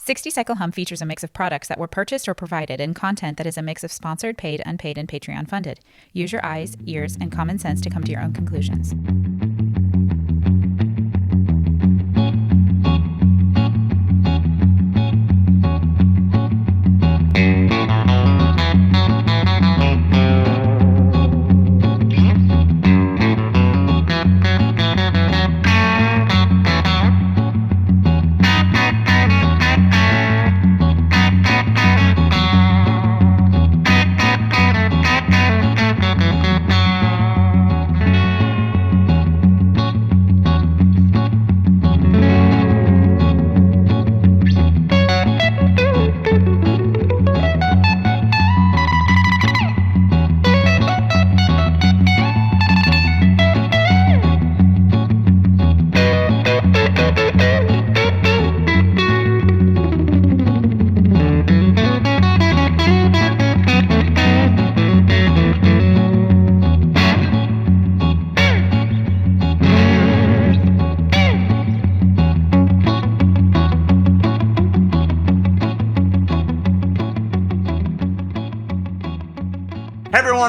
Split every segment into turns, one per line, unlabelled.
60 Cycle Hum features a mix of products that were purchased or provided and content that is a mix of sponsored, paid, unpaid, and Patreon funded. Use your eyes, ears, and common sense to come to your own conclusions.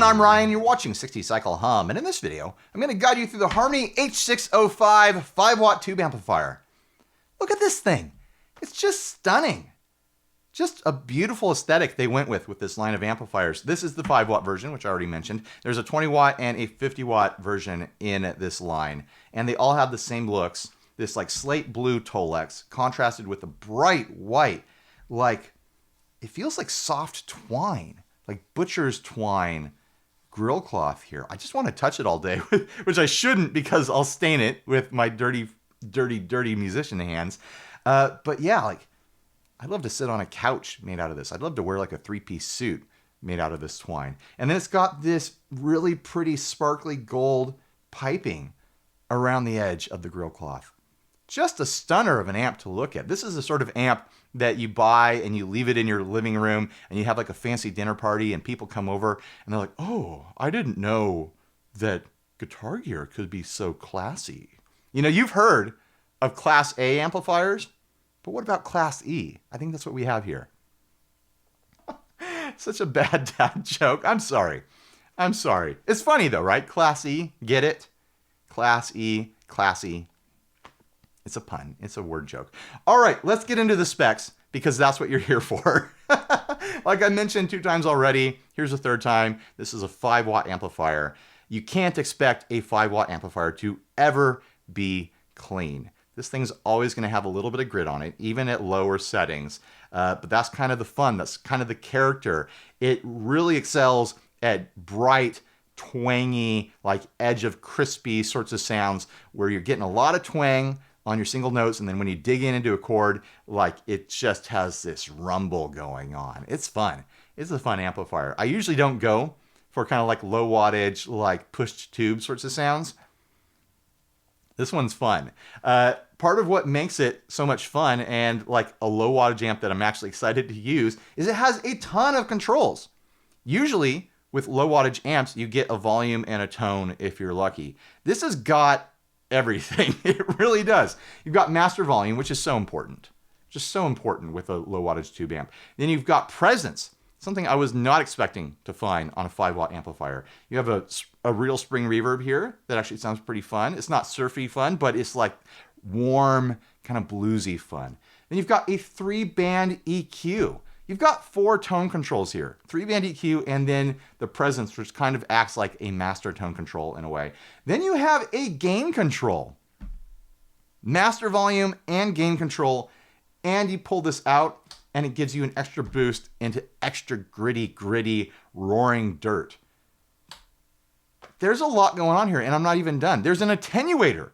I'm Ryan, you're watching 60 Cycle Hum, and in this video, I'm going to guide you through the Harmony H605 5-watt tube amplifier. Look at this thing. It's just stunning. Just a beautiful aesthetic they went with this line of amplifiers. This is the 5-watt version, which I already mentioned. There's a 20-watt and a 50-watt version in this line, and they all have the same looks. This like slate blue Tolex contrasted with a bright white, like, it feels like soft twine, like butcher's twine grill cloth here. I just want to touch it all day, which I shouldn't because I'll stain it with my dirty musician hands. But yeah, like, I'd love to sit on a couch made out of this. I'd love to wear like a 3-piece suit made out of this twine. And then it's got this really pretty sparkly gold piping around the edge of the grill cloth. Just a stunner of an amp to look at. This is the sort of amp that you buy and you leave it in your living room and you have like a fancy dinner party and people come over and they're like, oh, I didn't know that guitar gear could be so classy. You know, you've heard of Class A amplifiers, but what about Class E? I think that's what we have here. Such a bad dad joke. I'm sorry. It's funny though, right? Class E, get it? Class E, classy. It's a pun. It's a word joke. All right, let's get into the specs because that's what you're here for. Like I mentioned 2 times already, here's a 3rd time. This is a 5-watt amplifier. You can't expect a 5-watt amplifier to ever be clean. This thing's always going to have a little bit of grit on it, even at lower settings. But that's kind of the fun. That's kind of the character. It really excels at bright, twangy, like edge of crispy sorts of sounds where you're getting a lot of twang on your single notes, and then when you dig into a chord, like it just has this rumble going on. It's fun. It's a fun amplifier. I usually don't go for kind of like low wattage, like pushed tube sorts of sounds. This one's fun. Part of what makes it so much fun and like a low wattage amp that I'm actually excited to use is it has a ton of controls. Usually with low wattage amps, you get a volume and a tone if you're lucky. This has got everything. It really does. You've got master volume, which is so important. Just so important with a low wattage tube amp. Then you've got presence, something I was not expecting to find on a 5-watt amplifier. You have a real spring reverb here that actually sounds pretty fun. It's not surfy fun, but it's like warm, kind of bluesy fun. Then you've got a 3-band EQ. You've got 4 tone controls here, 3-band EQ, and then the presence, which kind of acts like a master tone control in a way. Then you have a gain control, master volume and gain control, and you pull this out and it gives you an extra boost into extra gritty, roaring dirt. There's a lot going on here, and I'm not even done. There's an attenuator.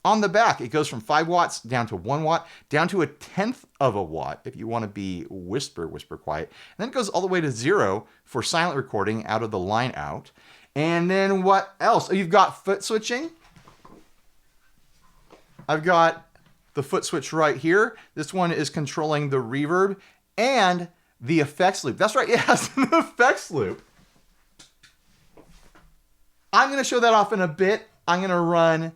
On the back, it goes from 5 watts down to 1 watt, down to 1/10 of a watt if you want to be whisper quiet. And then it goes all the way to 0 for silent recording out of the line out. And then what else? Oh, you've got foot switching. I've got the foot switch right here. This one is controlling the reverb and the effects loop. That's right, it has an effects loop. I'm going to show that off in a bit. I'm going to run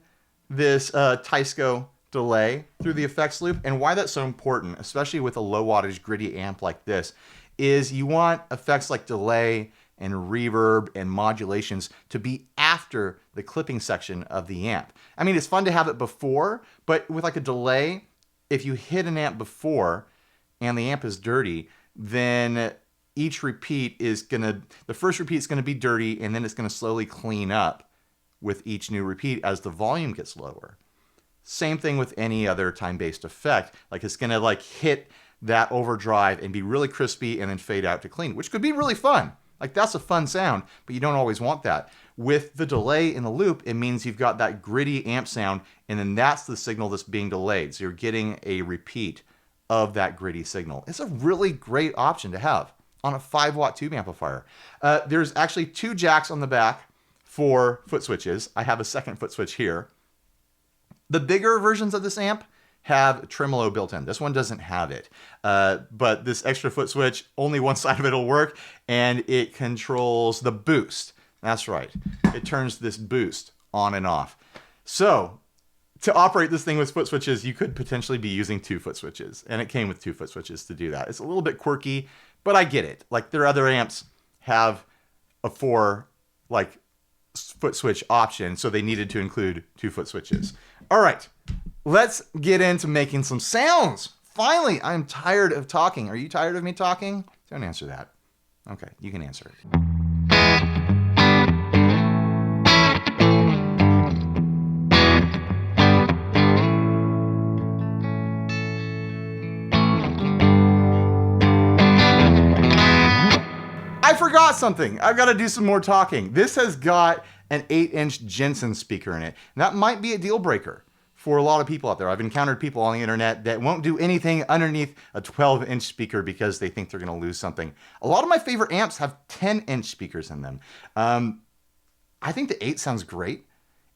this Teisco delay through the effects loop. And why that's so important, especially with a low wattage gritty amp like this, is you want effects like delay and reverb and modulations to be after the clipping section of the amp. I mean, it's fun to have it before, but with like a delay, if you hit an amp before and the amp is dirty, then each repeat is the first repeat is gonna be dirty, and then it's gonna slowly clean up with each new repeat as the volume gets lower. Same thing with any other time-based effect. Like it's gonna like hit that overdrive and be really crispy and then fade out to clean, which could be really fun. Like that's a fun sound, but you don't always want that. With the delay in the loop, it means you've got that gritty amp sound, and then that's the signal that's being delayed. So you're getting a repeat of that gritty signal. It's a really great option to have on a 5-watt tube amplifier. There's actually 2 jacks on the back for foot switches. I have a second foot switch here. The bigger versions of this amp have tremolo built in. This one doesn't have it. But this extra foot switch, only one side of it will work, and it controls the boost. That's right. It turns this boost on and off. So to operate this thing with foot switches, you could potentially be using 2 foot switches, and it came with 2 foot switches to do that. It's a little bit quirky, but I get it. Like their other amps have a 4 like foot switch option, so they needed to include 2 foot switches. All right, let's get into making some sounds. Finally, I'm tired of talking. Are you tired of me talking? Don't answer that. Okay, you can answer it. I forgot something. I've got to do some more talking. This has got an 8-inch Jensen speaker in it. And that might be a deal breaker for a lot of people out there. I've encountered people on the internet that won't do anything underneath a 12-inch speaker because they think they're going to lose something. A lot of my favorite amps have 10-inch speakers in them. I think the 8 sounds great.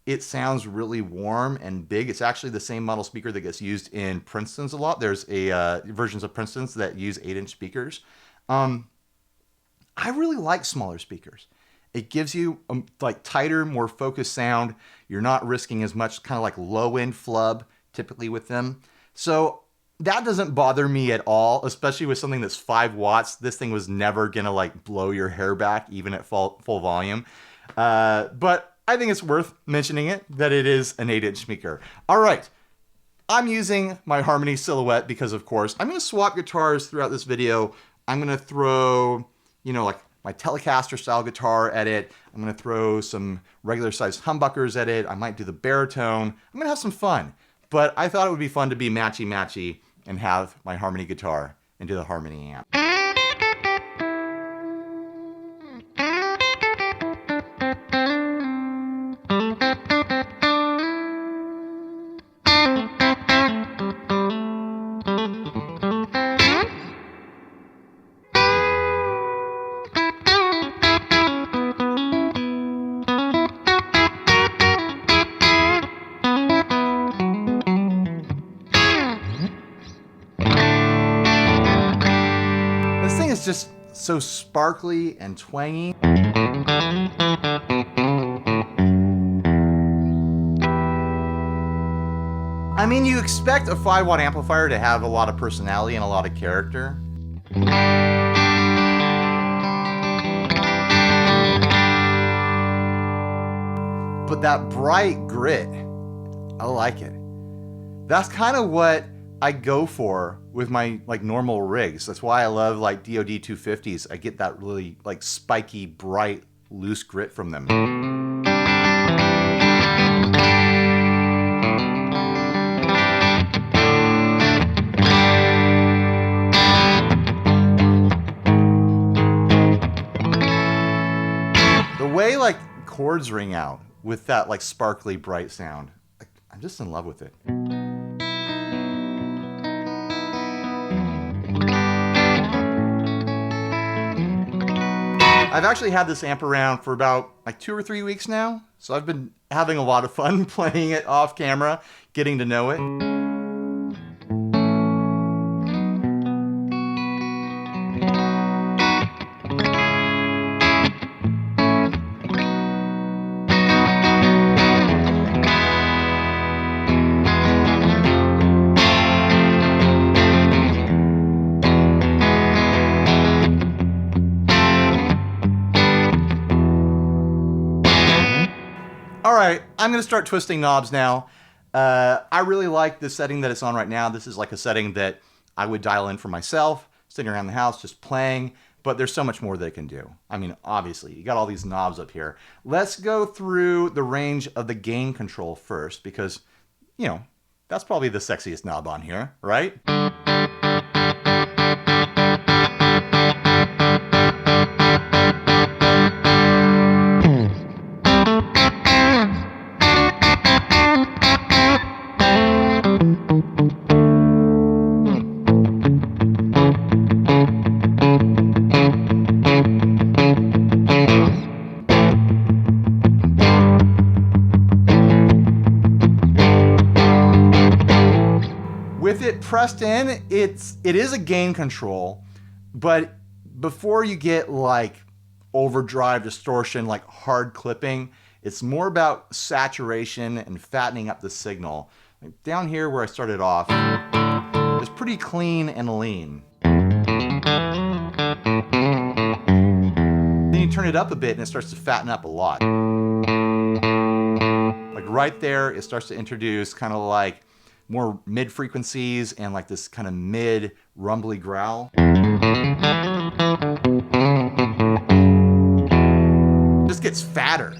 It sounds really warm and big. It's actually the same model speaker that gets used in Princeton's a lot. There's versions of Princeton's that use 8-inch speakers. I really like smaller speakers. It gives you like tighter, more focused sound. You're not risking as much kind of like low-end flub typically with them. So that doesn't bother me at all, especially with something that's 5 watts. This thing was never gonna like blow your hair back even at full volume. But I think it's worth mentioning it that it is an 8-inch speaker. All right, I'm using my Harmony Silhouette because of course I'm gonna swap guitars throughout this video. I'm gonna throw, you know, like my Telecaster style guitar at it. I'm gonna throw some regular sized humbuckers at it. I might do the baritone. I'm gonna have some fun. But I thought it would be fun to be matchy-matchy and have my Harmony guitar into the Harmony amp. It's just so sparkly and twangy. I mean, you expect a 5-watt amplifier to have a lot of personality and a lot of character. But that bright grit, I like it. That's kind of what I go for with my like normal rigs. That's why I love like DoD 250s. I get that really like spiky, bright, loose grit from them. The way like chords ring out with that like sparkly, bright sound, I'm just in love with it. I've actually had this amp around for about like 2 or 3 weeks now, so I've been having a lot of fun playing it off camera, getting to know it. I'm going to start twisting knobs now. I really like the setting that it's on right now. This is like a setting that I would dial in for myself, sitting around the house just playing, but there's so much more that it can do. I mean, obviously, you got all these knobs up here. Let's go through the range of the gain control first because, you know, that's probably the sexiest knob on here, right? With it pressed in, it is a gain control, but before you get like overdrive, distortion, like hard clipping, it's more about saturation and fattening up the signal. Like down here where I started off, it's pretty clean and lean. Then you turn it up a bit and it starts to fatten up a lot. Like right there, it starts to introduce kind of like more mid frequencies and like this kind of mid rumbly growl. Just gets fatter.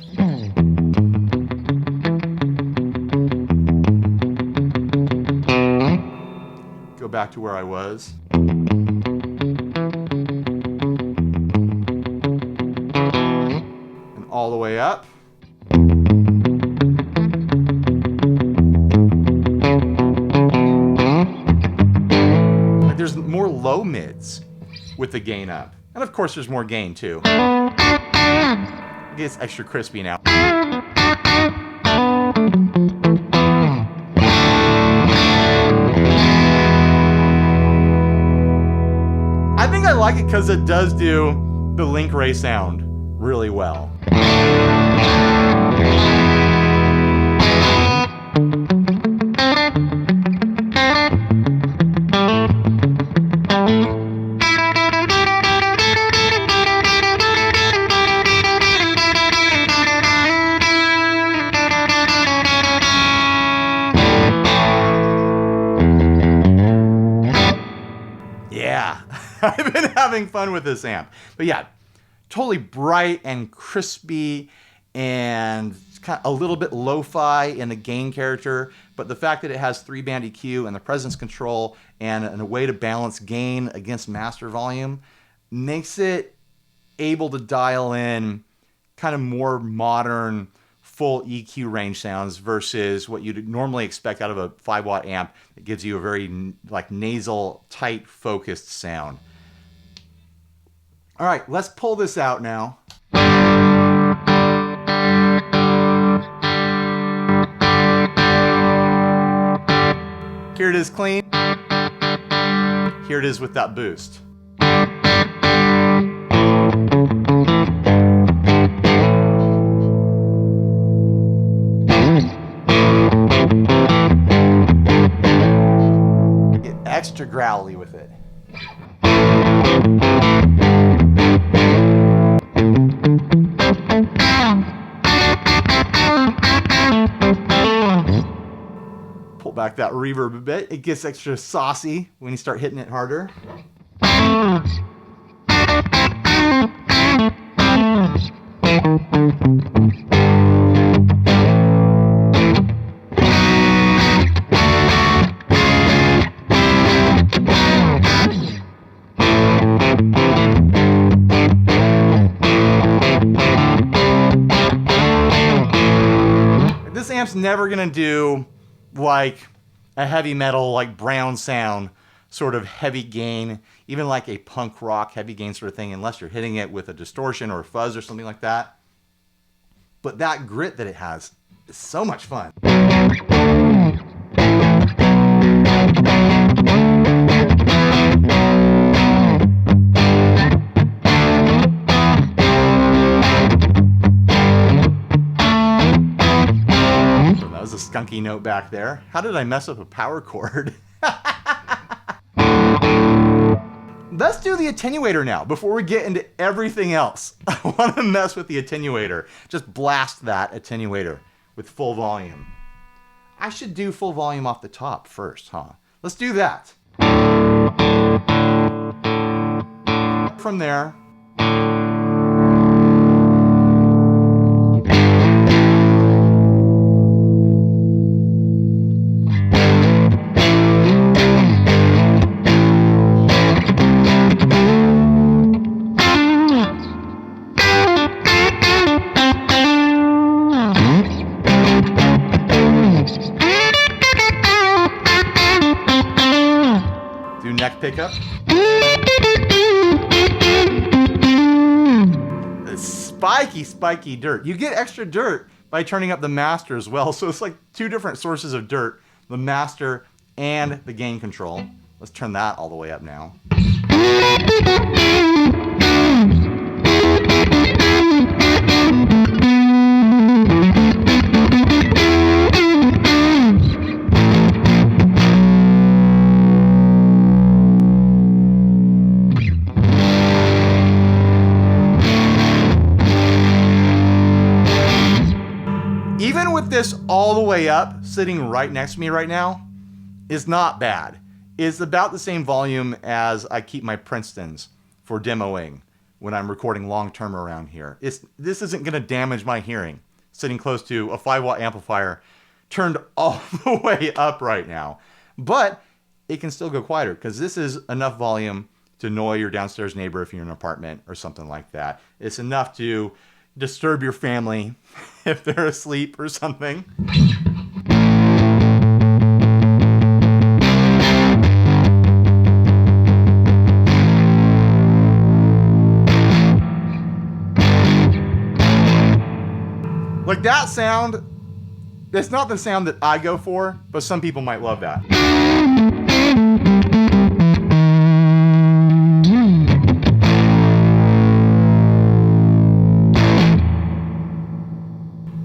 Go back to where I was. And all the way up. There's more low mids with the gain up. And of course there's more gain too. It gets extra crispy now. I think I like it because it does do the link ray sound really well. Yeah, I've been having fun with this amp. But yeah, totally bright and crispy and kind of a little bit lo-fi in the gain character. But the fact that it has 3-band EQ and the presence control and a way to balance gain against master volume makes it able to dial in kind of more modern full EQ range sounds versus what you'd normally expect out of a 5-watt amp. It gives you a very like nasal, tight, focused sound. All right, let's pull this out now. Here it is clean. Here it is with that boost. Get extra growly with it. Pull back that reverb a bit. It gets extra saucy when you start hitting it harder. This amp's never gonna do like a heavy metal, like brown sound, sort of heavy gain, even like a punk rock heavy gain sort of thing, unless you're hitting it with a distortion or a fuzz or something like that. But that grit that it has is so much fun. Skunky note back there. How did I mess up a power chord? Let's do the attenuator now before we get into everything else. I want to mess with the attenuator. Just blast that attenuator with full volume. I should do full volume off the top first, huh? Let's do that. From there. Do neck pickup. Spiky, spiky dirt. You get extra dirt by turning up the master as well. So it's like two different sources of dirt, the master and the gain control. Let's turn that all the way up now. Even with this all the way up, sitting right next to me right now, is not bad. It's about the same volume as I keep my Princetons for demoing when I'm recording long-term around here. This isn't going to damage my hearing, sitting close to a 5-watt amplifier turned all the way up right now. But it can still go quieter because this is enough volume to annoy your downstairs neighbor if you're in an apartment or something like that. It's enough to disturb your family if they're asleep or something. Like that sound, it's not the sound that I go for, but some people might love that.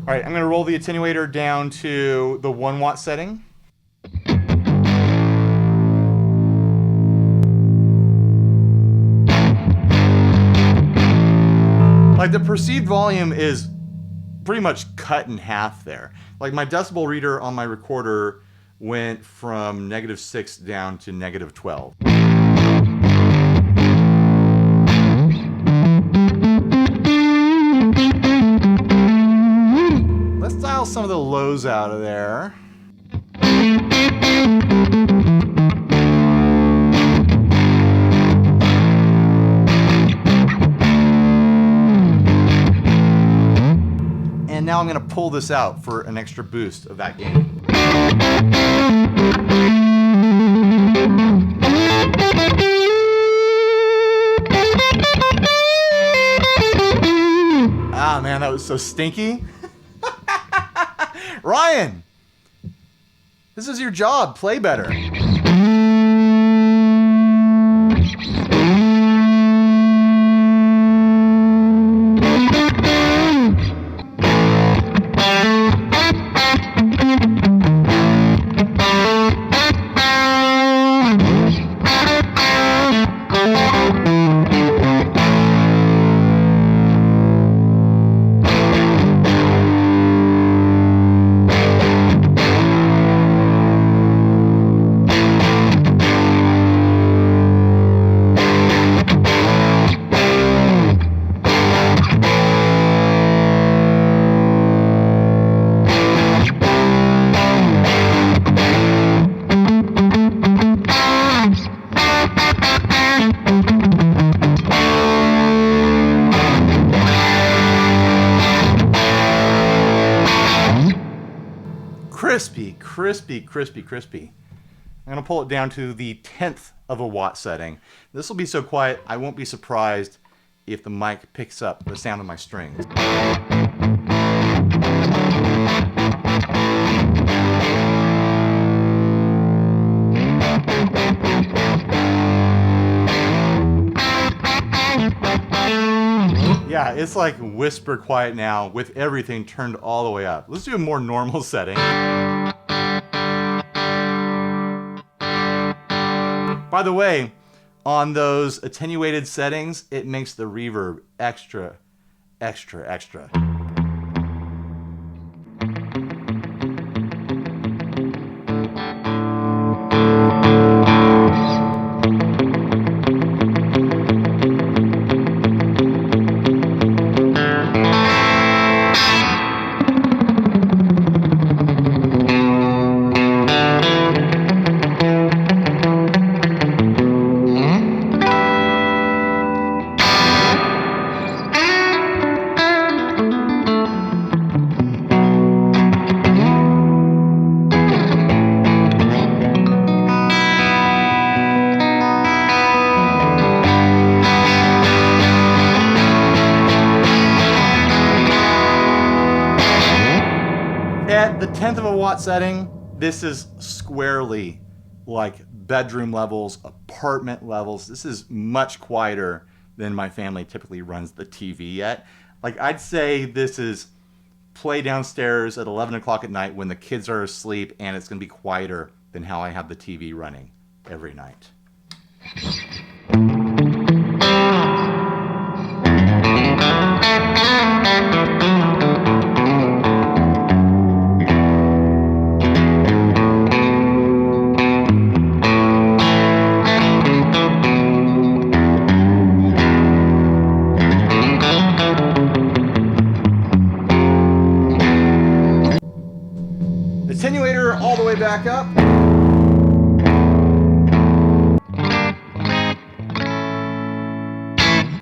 All right, I'm going to roll the attenuator down to the 1-watt setting. Like the perceived volume is pretty much cut in half there. Like my decibel reader on my recorder went from -6 down to -12. Let's dial some of the lows out of there. And now I'm going to pull this out for an extra boost of that gain. Ah, man, that was so stinky. Ryan, this is your job. Play better. Crispy, crispy, crispy, crispy. I'm going to pull it down to the 1/10 of a watt setting. This will be so quiet, I won't be surprised if the mic picks up the sound of my strings. Yeah, it's like whisper quiet now with everything turned all the way up. Let's do a more normal setting. By the way, on those attenuated settings, it makes the reverb extra, extra, extra. the 1/10 of a watt setting, this is squarely like bedroom levels, apartment levels. This is much quieter than my family typically runs the TV at. Like, I'd say this is play downstairs at 11 o'clock at night when the kids are asleep, and it's going to be quieter than how I have the TV running every night. Attenuator all the way back up.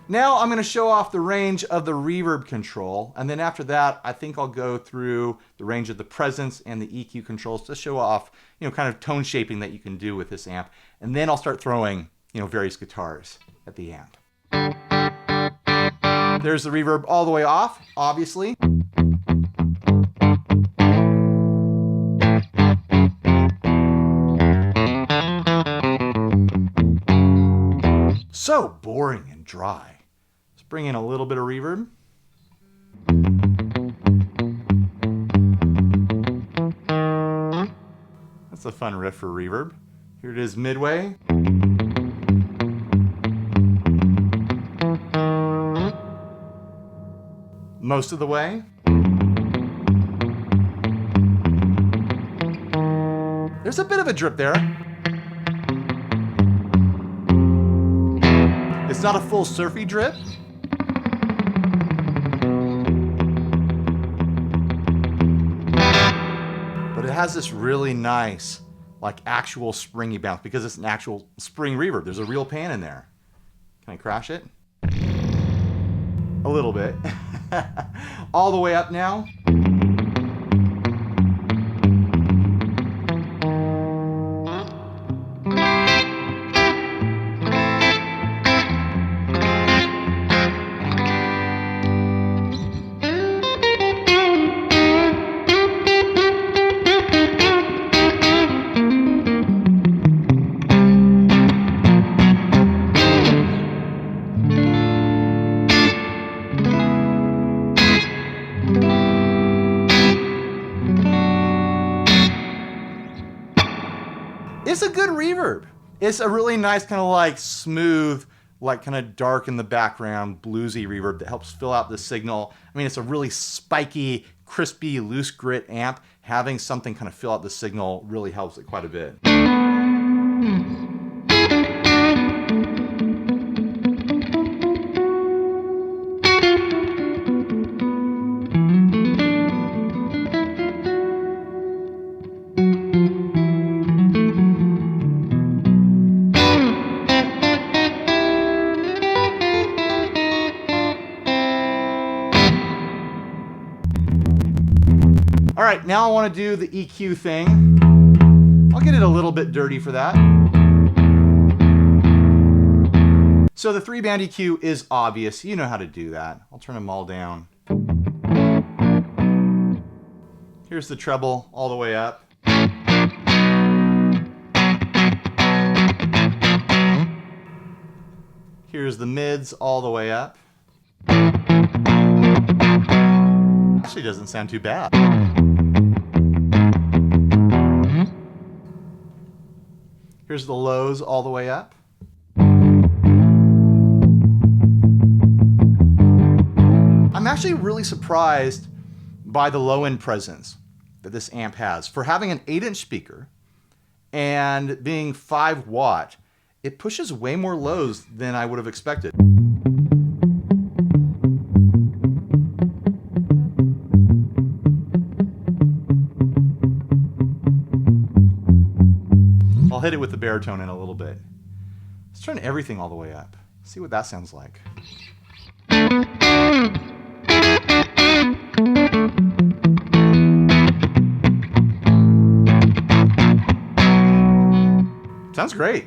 Now I'm going to show off the range of the reverb control, and then after that I think I'll go through the range of the presence and the EQ controls to show off, kind of tone shaping that you can do with this amp, and then I'll start throwing, various guitars at the amp. There's the reverb all the way off, obviously. So boring and dry. Let's bring in a little bit of reverb. That's a fun riff for reverb. Here it is midway. Most of the way. There's a bit of a drip there. It's not a full surfy drip. But it has this really nice, like actual springy bounce because it's an actual spring reverb. There's a real pan in there. Can I crash it? A little bit. All the way up now. It's a good reverb. It's a really nice kind of like smooth, like kind of dark in the background, bluesy reverb that helps fill out the signal. I mean, it's a really spiky, crispy, loose grit amp. Having something kind of fill out the signal really helps it quite a bit. All right, now I want to do the EQ thing. I'll get it a little bit dirty for that. So the 3-band EQ is obvious. You know how to do that. I'll turn them all down. Here's the treble all the way up. Here's the mids all the way up. Actually doesn't sound too bad. Here's the lows all the way up. I'm actually really surprised by the low-end presence that this amp has. For having an 8-inch speaker and being 5 watt, it pushes way more lows than I would have expected. I'll hit it with the baritone in a little bit. Let's turn everything all the way up. See what that sounds like. Sounds great.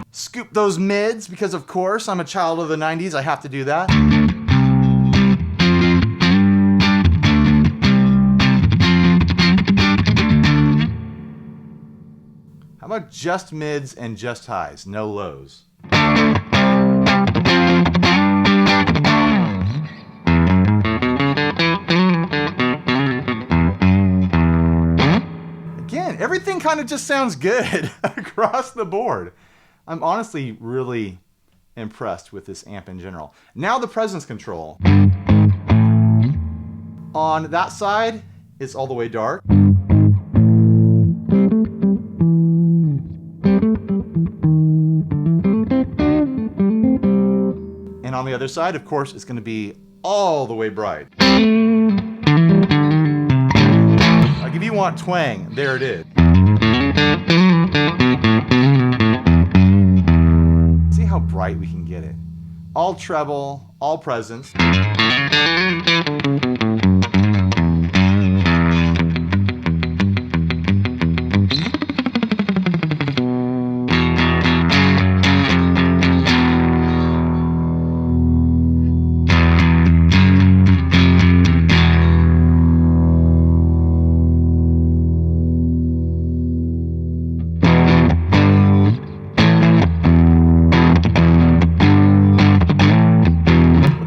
Scoop those mids because, of course, I'm a child of the 90s. I have to do that. about just mids and just highs, no lows? Again, everything kind of just sounds good across the board. I'm honestly really impressed with this amp in general. Now the presence control. On that side, it's all the way dark. And on the other side, of course, it's going to be all the way bright. Like if you want twang, there it is. See how bright we can get it. All treble, all presence.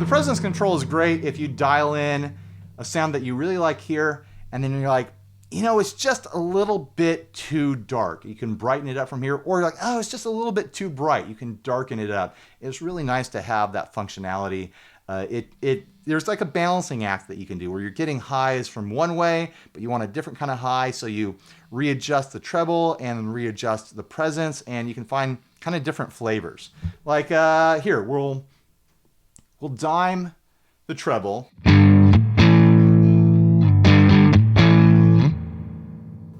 Presence control is great if you dial in a sound that you really like here, and then you're like, you know, it's just a little bit too dark. You can brighten it up from here, or you're like, oh, it's just a little bit too bright. You can darken it up. It's really nice to have that functionality. There's like a balancing act that you can do where you're getting highs from one way, but you want a different kind of high, so you readjust the treble and readjust the presence, and you can find kind of different flavors. Like here, we'll dime the treble, and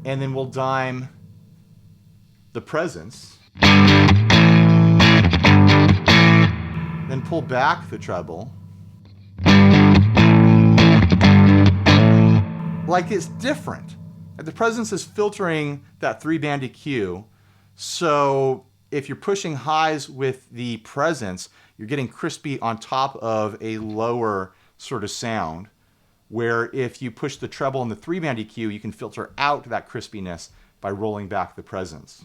then we'll dime the presence, then pull back the treble. Like it's different. The presence is filtering that 3-band EQ, so if you're pushing highs with the presence, you're getting crispy on top of a lower sort of sound, where if you push the treble and the 3-band EQ, you can filter out that crispiness by rolling back the presence.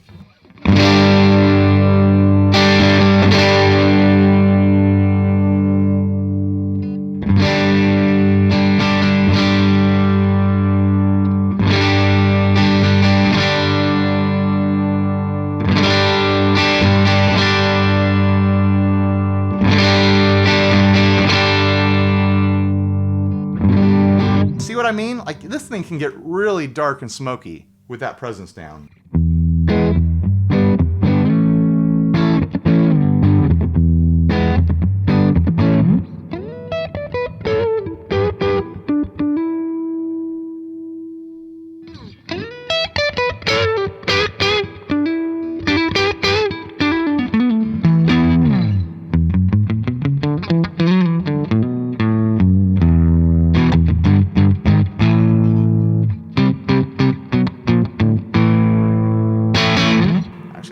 See what I mean? Like this thing can get really dark and smoky with that presence down.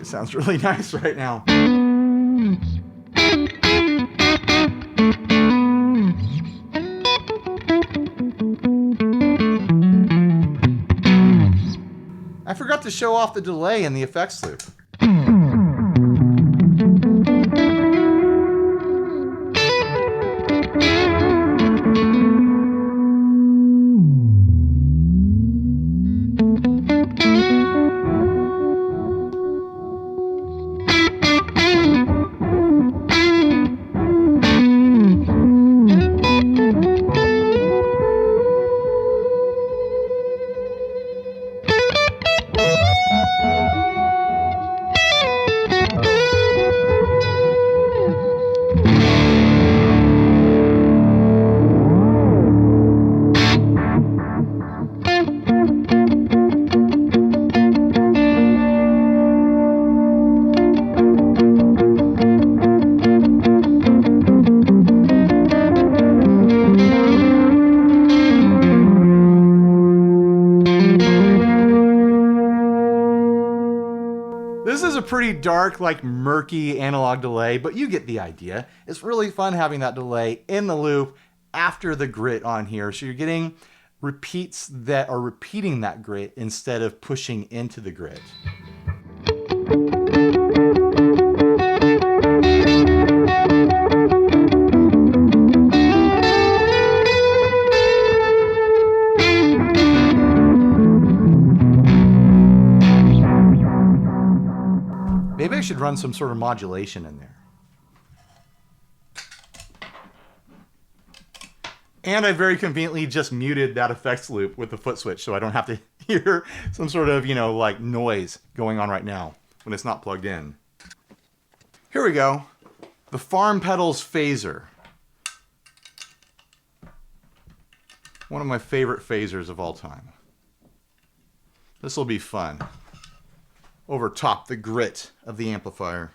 Sounds really nice right now. I forgot to show off the delay in the effects loop. This is a pretty dark, like murky analog delay, but you get the idea. It's really fun having that delay in the loop after the grit on here. So you're getting repeats that are repeating that grit instead of pushing into the grit. should run some sort of modulation in there. And I very conveniently just muted that effects loop with the foot switch so I don't have to hear some sort of, like noise going on right now when it's not plugged in. Here we go. The Farm Pedals Phaser. One of my favorite phasers of all time. This will be fun. Over top the grit of the amplifier.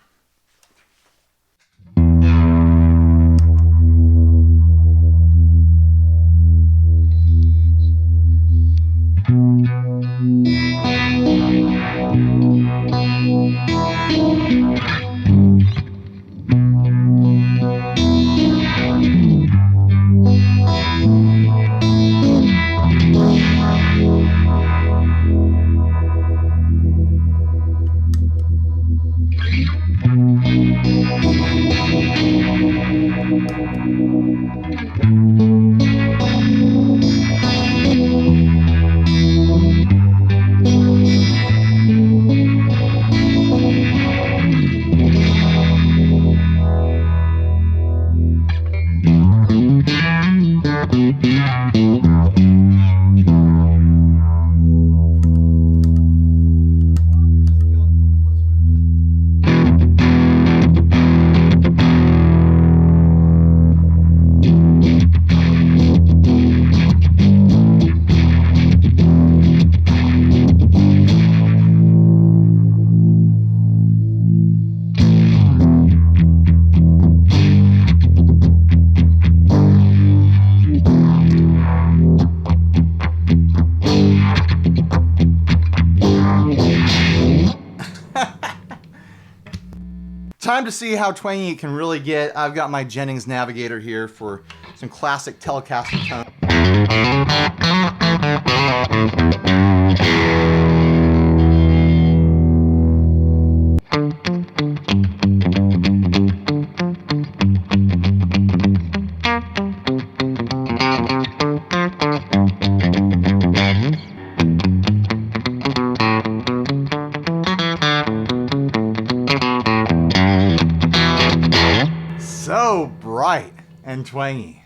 Time to see how twangy it can really get. I've got my Jennings Navigator here for some classic Telecaster tone. So bright and twangy.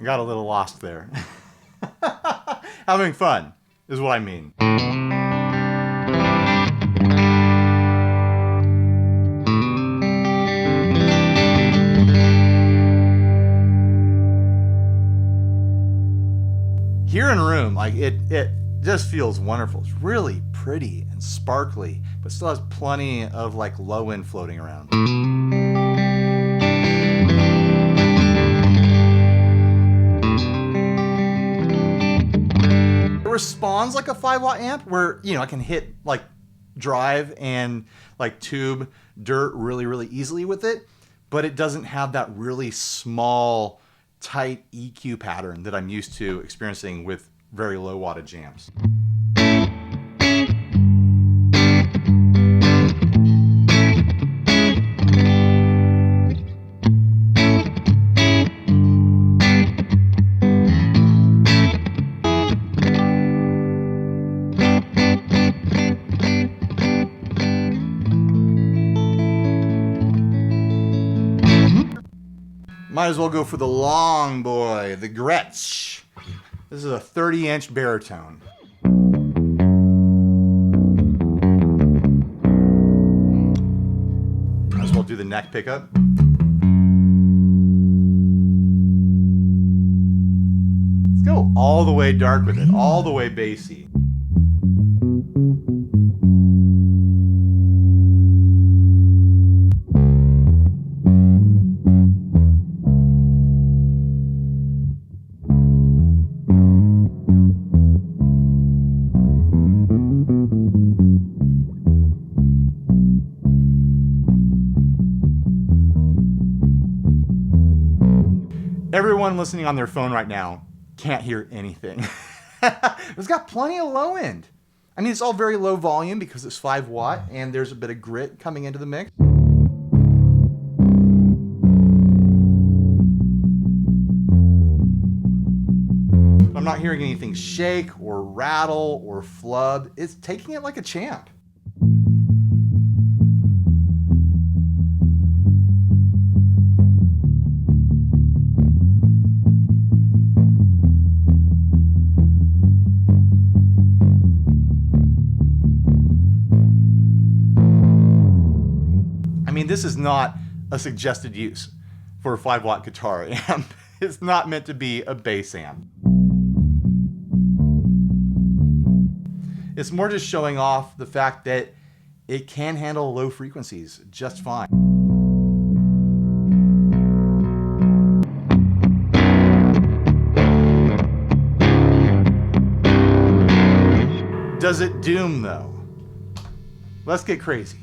Got a little lost there. Having fun is what I mean. Here in room, like it just feels wonderful. It's really pretty and sparkly, but still has plenty of like low end floating around. Responds like a 5-watt amp where, I can hit like drive and like tube dirt really easily with it, but it doesn't have that really small, tight EQ pattern that I'm used to experiencing with very low wattage amps. Might as well go for the long boy, the Gretsch. This is a 30-inch baritone. Might as well do the neck pickup. Let's go all the way dark with it, all the way bassy. Everyone listening on their phone right now can't hear anything. It's got plenty of low end. I mean, it's all very low volume because it's 5 watt and there's a bit of grit coming into the mix. I'm not hearing anything shake or rattle or flub. It's taking it like a champ. I mean, this is not a suggested use for a 5 watt guitar amp. It's not meant to be a bass amp. It's more just showing off the fact that it can handle low frequencies just fine. Does it doom though? Let's get crazy.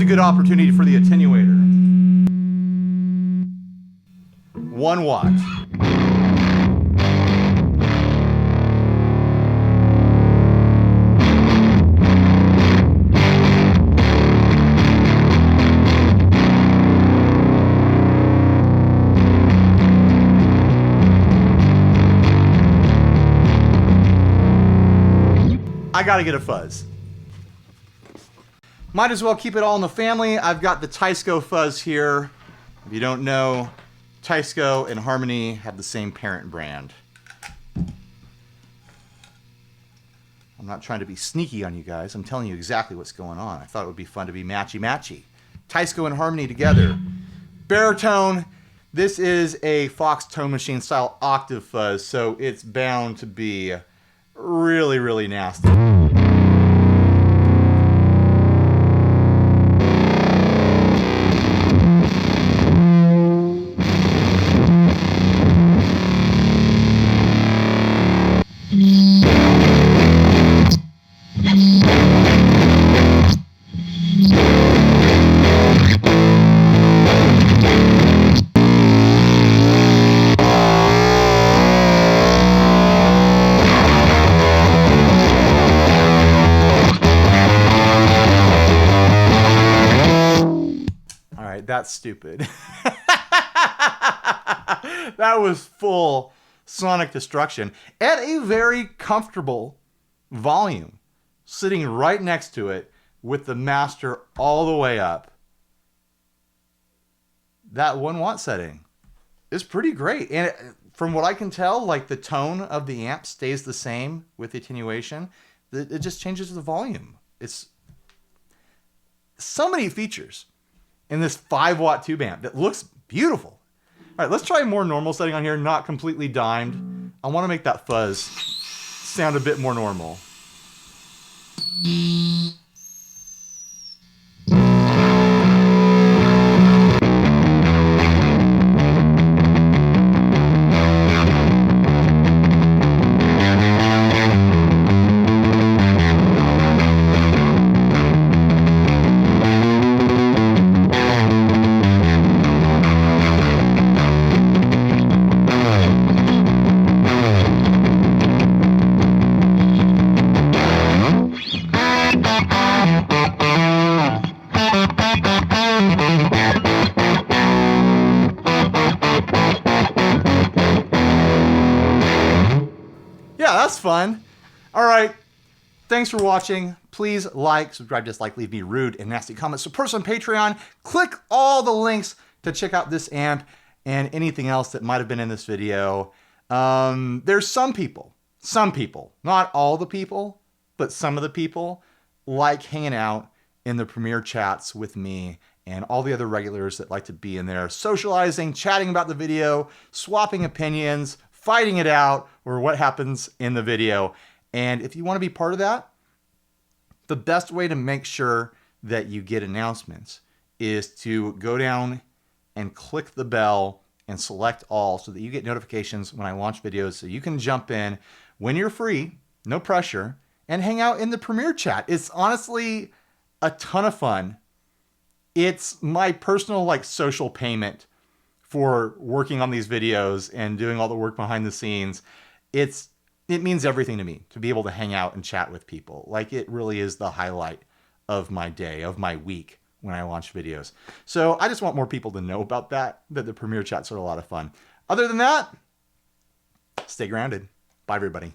Good opportunity for the attenuator. 1 watt. I gotta get a fuzz. Might as well keep it all in the family. I've got the Teisco fuzz here. If you don't know, Teisco and Harmony have the same parent brand. I'm not trying to be sneaky on you guys. I'm telling you exactly what's going on. I thought it would be fun to be matchy-matchy. Teisco and Harmony together. Baritone. This is a Fox Tone Machine style octave fuzz, so it's bound to be really, really nasty. That's stupid. That was full sonic destruction at a very comfortable volume, sitting right next to it with the master all the way up. That 1 watt setting is pretty great. And from what I can tell, like the tone of the amp stays the same with the attenuation. It just changes the volume. It's so many features in this 5 watt tube amp that looks beautiful. All right, let's try a more normal setting on here, not completely dimed. I want to make that fuzz sound a bit more normal. That's fun. All right. Thanks for watching. Please like, subscribe, dislike, leave me rude and nasty comments. Support us on Patreon. Click all the links to check out this amp and anything else that might have been in this video. There's some people, not all the people, but some of the people like hanging out in the Premiere chats with me and all the other regulars that like to be in there, socializing, chatting about the video, swapping opinions, fighting it out, or what happens in the video. And if you want to be part of that, the best way to make sure that you get announcements is to go down and click the bell and select all so that you get notifications when I launch videos, so you can jump in when you're free, no pressure, and hang out in the Premiere chat. It's honestly a ton of fun. It's my personal like social payment for working on these videos and doing all the work behind the scenes. It means everything to me to be able to hang out and chat with people. Like, it really is the highlight of my day, of my week when I launch videos. So I just want more people to know about that the Premiere chats are a lot of fun. Other than that, stay grounded. Bye, everybody.